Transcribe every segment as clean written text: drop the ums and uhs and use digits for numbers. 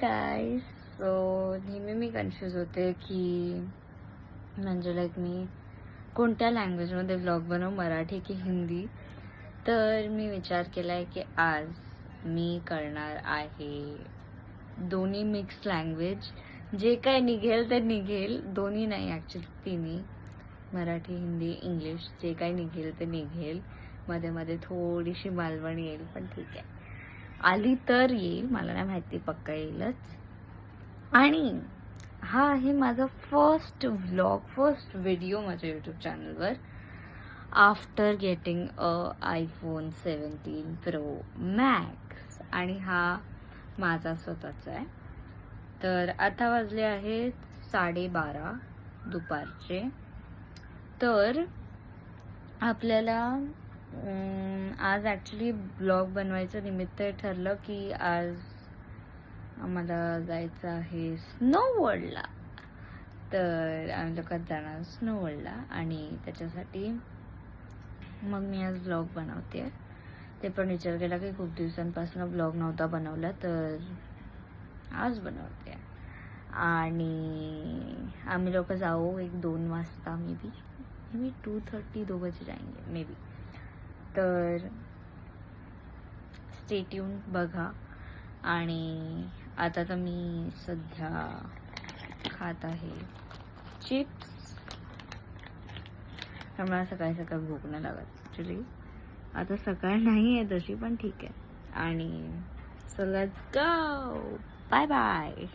Guys. So नेहमी मी confuse होते की म्हणजे लाईक मी कोणत्या लँग्वेजमध्ये व्लॉग बनवू, मराठी की हिंदी. तर मी विचार केला आहे की आज मी करणार आहे दोन्ही मिक्स लँग्वेज. जे काय निघेल ते निघेल, दोन्ही नाही ॲक्च्युली तिन्ही, मराठी हिंदी इंग्लिश, जे काही निघेल ते निघेल. मध्ये मध्ये थोडीशी मालवणी येईल, पण ठीक आहे, आली तर येईल, मला नाही माहिती, पक्का येईलच. आणि हा आहे माझा फर्स्ट व्लॉग, फर्स्ट व्हिडिओ माझ्या यूट्यूब चॅनलवर after getting iPhone 17 Pro Max. आणि हा माझा स्वतःचा आहे. तर आता वाजले आहेत 12:30 दुपारचे. तर आपल्याला आज ॲक्च्युली ब्लॉग बनवायचं निमित्त ठरलं की आज आम्हाला जायचं आहे स्नो वर्ल्डला. तर आम्ही लोकात जाणार स्नो वर्ल्डला आणि त्याच्यासाठी मग मी आज ब्लॉग बनवते. ते पण विचार केला की खूप दिवसांपासून ब्लॉग नव्हता बनवला, तर आज बनवते. आणि आम्ही लोक जाऊ 1-2 वाजता, मे बी 2:30 2 बजे जाएंगे मे बी. तर स्टे ट्यून बघा. आणि आता तर मी सध्या खात आहे चिप्स, कारण मला सकाळी सकाळी भूक नाही लागत ॲक्च्युली. आता सकाळ नाही आहे तशी, पण ठीक आहे. आणि so let's go, bye bye.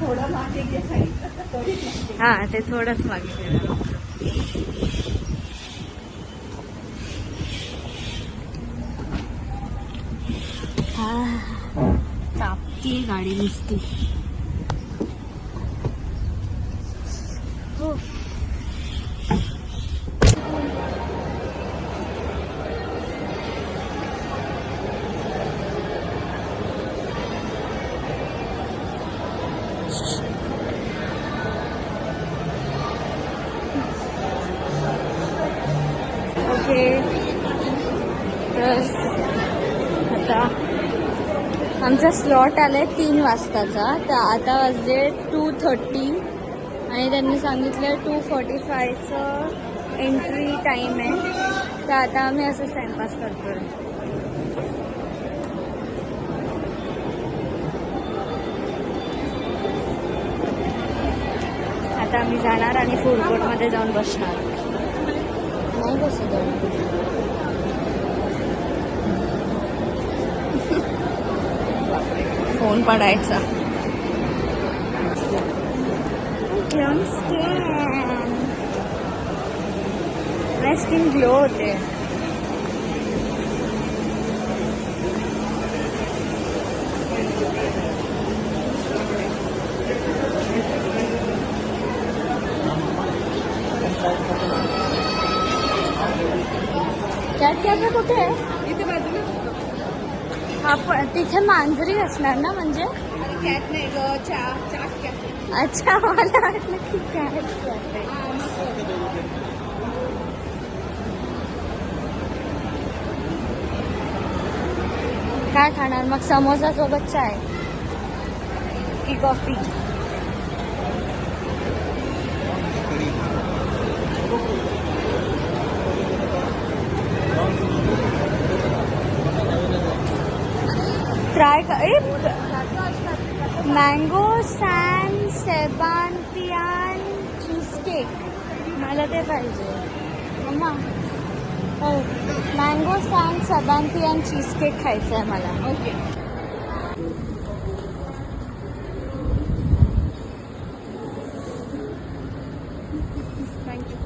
थोडं मागे घे साईड. हा, ते थोडंच मागे. तापती गाडी नुसती. हो, ओके. तर आता आमचा स्लॉट आलाय 3 वाजताचा. तर आता वाजले 2:30 आणि त्यांनी सांगितलं 2:45चं एंट्री टाईम आहे. तर आता आम्ही असं टाइमपास करतोय. आता आम्ही जाणार आणि फूड कोर्टमध्ये जाऊन बसणार. नाही बसत फोन पडायचा. माझी स्किन ग्लो होते. कॅट कॅफे कुठे आहे? इथे बाजूला. आपण तिथे मांजरी असणार ना, म्हणजे कॅट नाही ग, चाट कॅफे. अच्छा, मला वाटलं की कॅट कॅफे. काय खाणार मग? समोसा सोबत चाय की coffee? Try mango San Sebastian cheese cake, मला ते पाहिजे मम्मा. हो, mango San Sebastian cheese cake खायचं आहे मला. ओके. थँक्यू.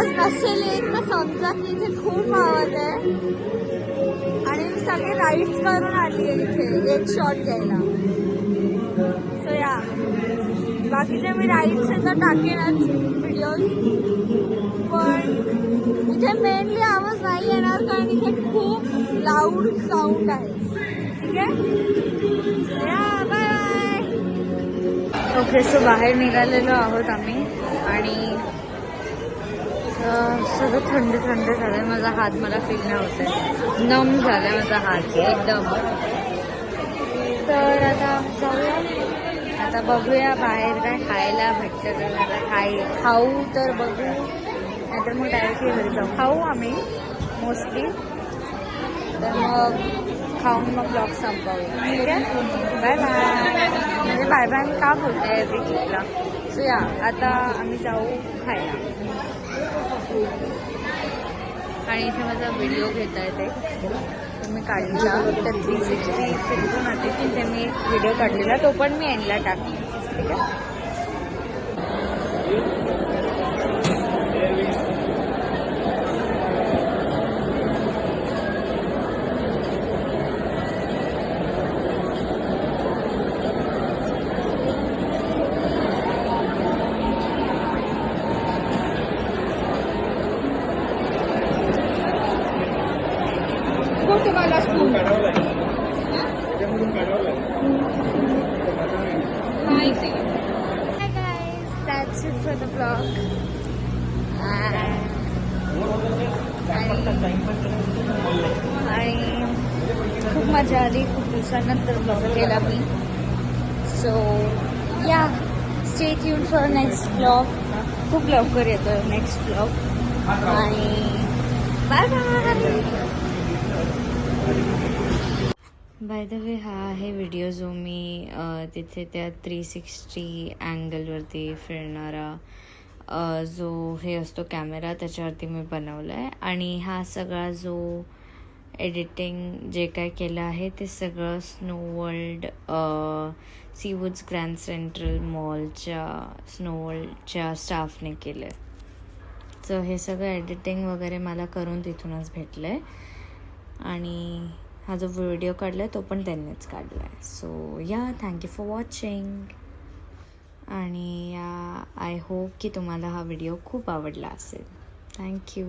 आवाज नसेल येत तर समजा की इथे खूप आवाज आहे आणि मी सगळे राईड्स करून आली आहे इथे एक शॉट घ्यायला. सो या बाकीचे मी राईड्स तर टाकेनच व्हिडिओज, पण इथे मेनली आवाज नाही येणार कारण इथे खूप लाऊड साऊंड आहे. ठीक आहे, या बाय बाय. ओके, सो बाहेर निघालेलो आहोत आम्ही आणि सगळं थंड थंड झालंय. माझा हात मला फील नाही होत आहे, नम झालाय माझा हात एकदम. तर आता जाऊया, आता बघूया बाहेर काय खायला भेटतं का. खाऊ तर बघू, नाहीतर मग डायरेक्टली घरी जाऊ. खाऊ आम्ही मोस्टली, तर मग खाऊन मग ब्लॉग संपवूया. ठीक आहे, बाय बाय. म्हणजे बाय बाय मी का बोलते एव्हरी ट्रिपला. सो या आता आम्ही जाऊ खायला. आणि इथे माझा व्हिडिओ घेता येते, तर मी काढला तर 360 फिरून आते की ते मी व्हिडिओ काढलेला, तो पण मी एंडला टाकला. ठीक आहे. तुम्हाला school Hi guys, that's it for the vlog. आणि खूप मजा आली, खूप दिवसानंतर ब्लॉग केला मी. So yeah, stay tuned for next blog. खूप लवकर येतो नेक्स्ट ब्लॉग आणि bye bye. By the way, हा आहे व्हिडिओ जो मी तिथे त्या 360 अँगलवरती फिरणारा जो हे असतो कॅमेरा, त्याच्यावरती मी बनवला आहे. आणि हा सगळा जो एडिटिंग जे काय केलं आहे ते सगळं स्नो वर्ल्ड सीवूड्स ग्रँड सेंट्रल मॉलच्या स्नो वर्ल्डच्या स्टाफने केलं आहे. सो हे सगळं एडिटिंग वगैरे मला करून तिथूनच भेटलं आहे. आणि हा जो व्हिडिओ काढला आहे तो पण त्यांनीच काढला आहे. सो या, थँक्यू फॉर वॉचिंग. आणि आय होप की तुम्हाला हा व्हिडिओ खूप आवडला असेल. थँक्यू.